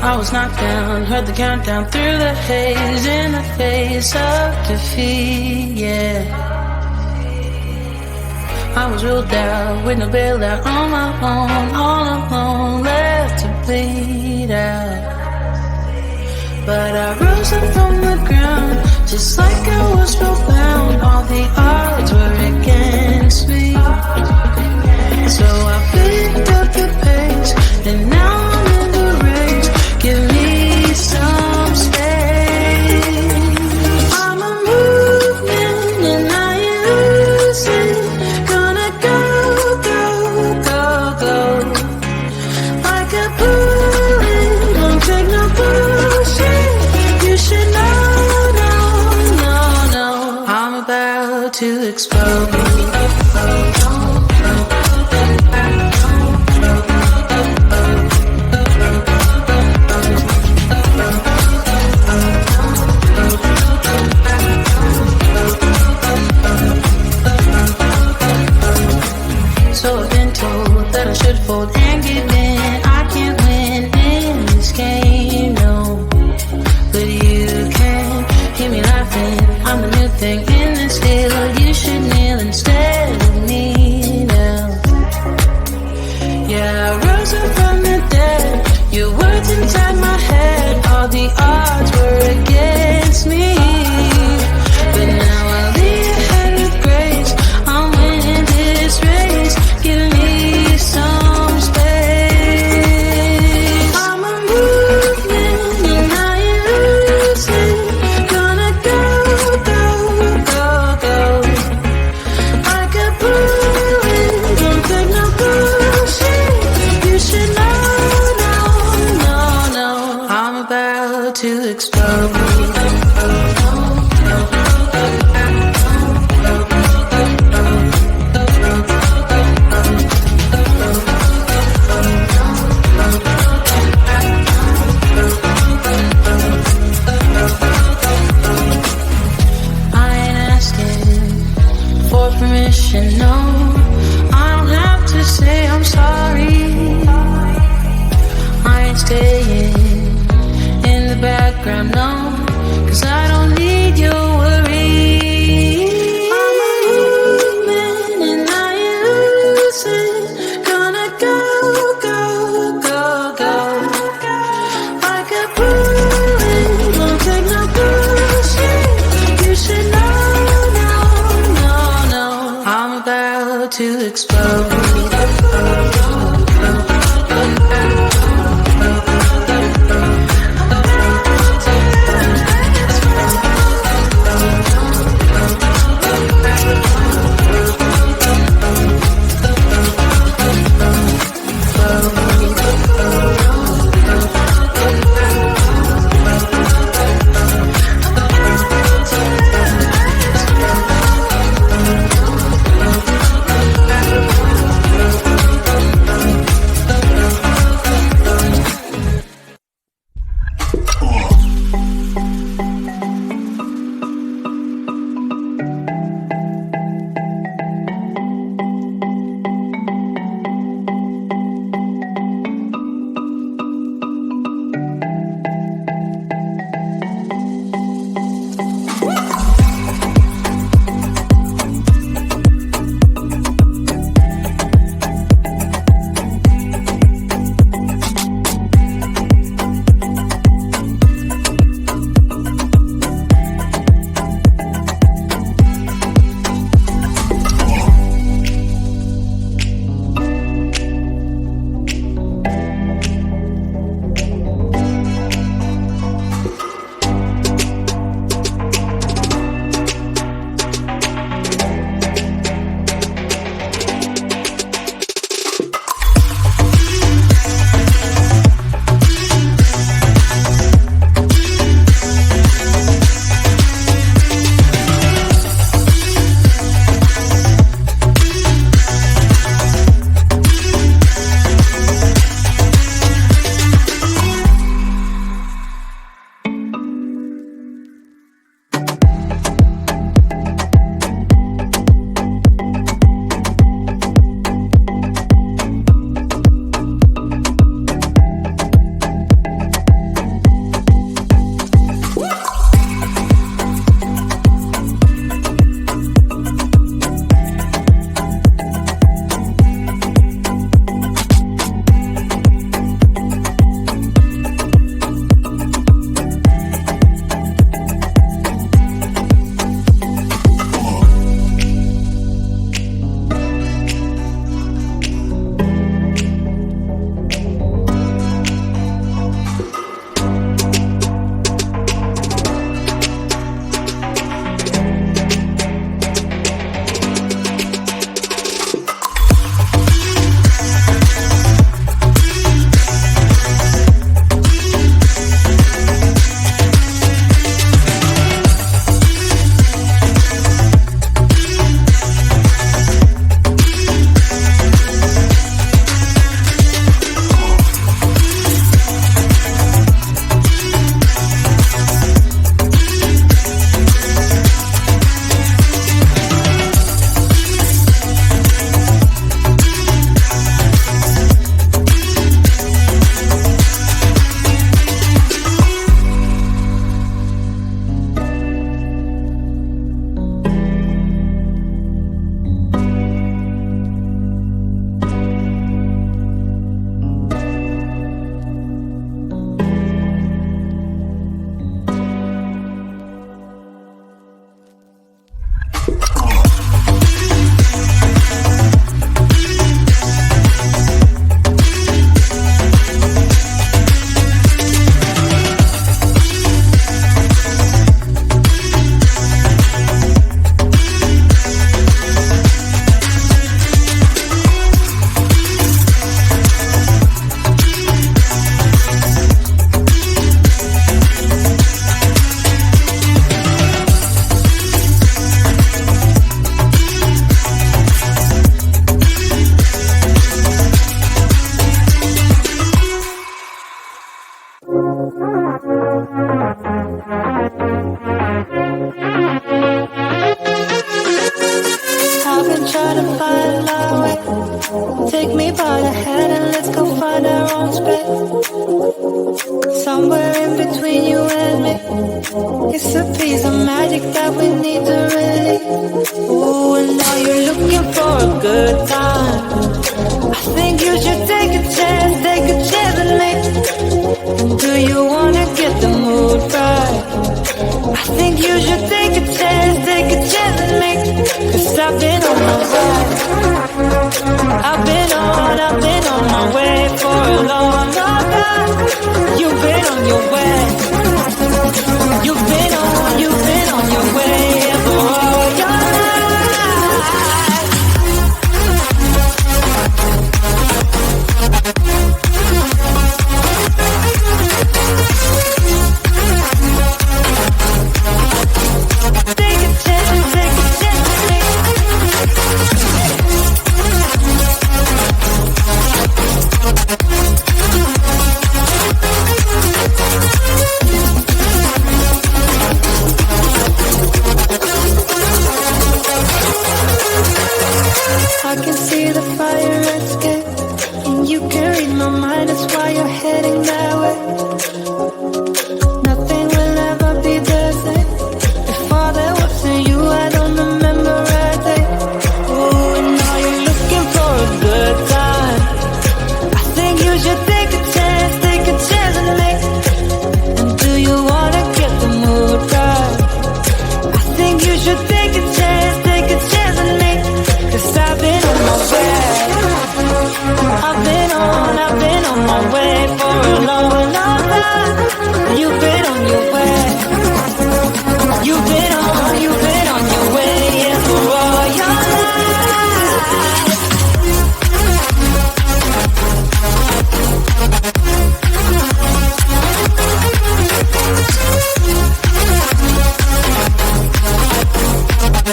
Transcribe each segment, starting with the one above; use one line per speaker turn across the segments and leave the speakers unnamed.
I was knocked down, heard the countdown through the haze, in the face of defeat, yeah. I was ruled out, with no bailout, on my own, all alone, left to bleed out. But I rose up from the ground, just like I was spellbound. All the odds were against me, so I picked up the pace, and now I'm in the race. Give me some space. I'm a movement and I ain't losing. Gonna go, go, go, go. Like a bullet, don't take no bullshit. You should know, no, no, no. I'm about to explode. So I've been told that I should fold and give in. I can't win in this game, no. But you can hear me laughing. I'm the new thing in this deal. You should kneel instead of me now. Yeah, I rose up from the dead. Your words inside my head. All the odds were against me, but now I lead ahead with grace. I'm winning this race. Give me some space. I'm a movement and I ain't losing. Gonna go, go, go, go. Like a bullet, don't take no bullshit. You should know, no, no, no. I'm about to explode. No, I don't have to say I'm sorry. I ain't staying in the background, no, 'cause I don't need your worry. I'm a movement and I ain't losing. Gonna go, go, go, go. Like a bullet, won't take no bullshit. You should know, no, no, no. I'm about to explode. that we need to release. Ooh, and now you're looking for a good time. I think you should take a chance and make. Do you wanna get the mood right? I think you should take a chance and make. 'Cause I've been on my way. I've been on my way for a long, long time. You've been on your way. You've been on your way for all your life. Take a chance, take a chance. I can see the fire escape, and you can read my mind. That's why you're heading that way. Nothing will ever be the same. Before there wasn't you, I don't remember a day. Oh, and now you're looking for a good time. I think you should take a chance and make. And do you wanna get the mood right? I think you should take a chance and make. 'Cause I've been on my way. I've been on my way for a long, long time. You've been on your way. You've been on your way, yeah, for all your life.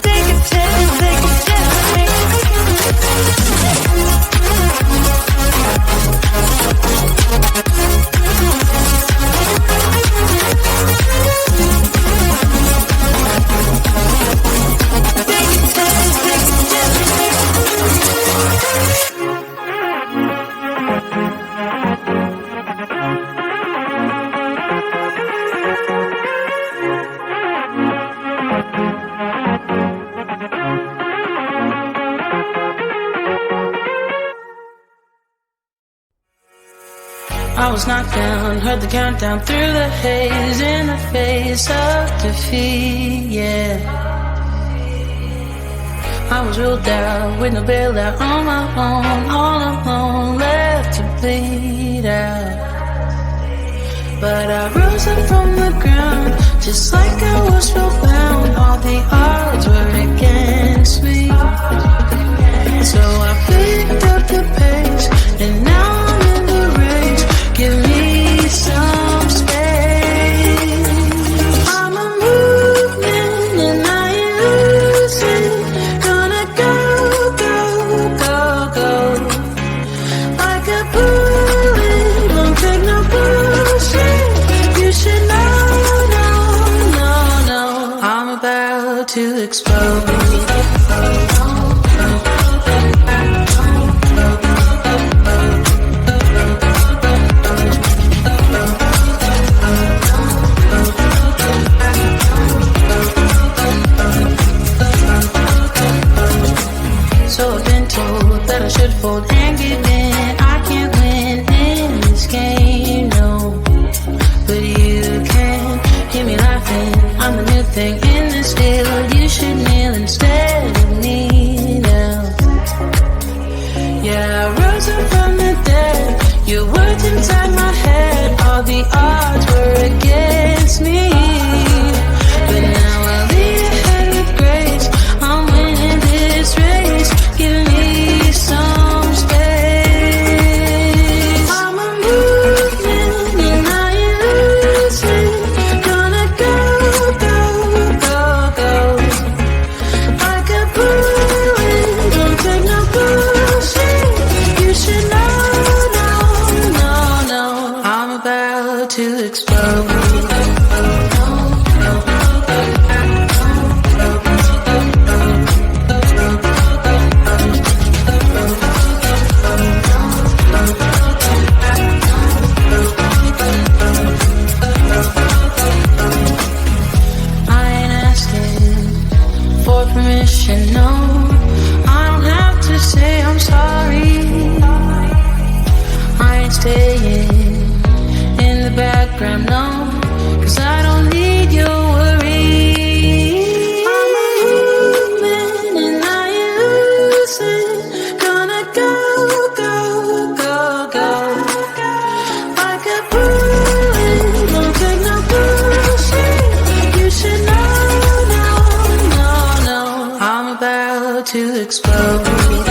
Take a chance, take a chance. I was knocked down, heard the countdown through the haze, in the face of defeat, yeah. I was ruled out with no bailout, on my own, all alone, left to bleed out. But I rose up from the ground, just like I was spellbound. All the odds were against me, so I picked up the pace, and now I'm in the race. Give me some space. I'm a movement and I ain't losing. Gonna go, go, go, go. Like a bullet, don't take no bullshit. You should know, no. I'm about to explode. So I've been told that I should fold and give in. I can't win in this game, no. But you can hear me laughing. I'm the new thing in this field. You should kneel instead of me now. Yeah, I rose up from the dead. Your words inside my head. All the odds were against me, but now I'll lead ahead with grace. I'm winning this race. Give me some space. I'm a movement and I ain't losing. Gonna go, go, go, go. Like a bullet, don't take no bullshit. You should know, no. I'm about to explode. should know. I don't have to say I'm sorry. I ain't staying in the background, no, 'cause I don't need your worry. I'm a human and I ain't losing. Gonna go, go, go, go. Like a bullet, don't take no bullshit. You should know, no, no, no. I'm about to explode.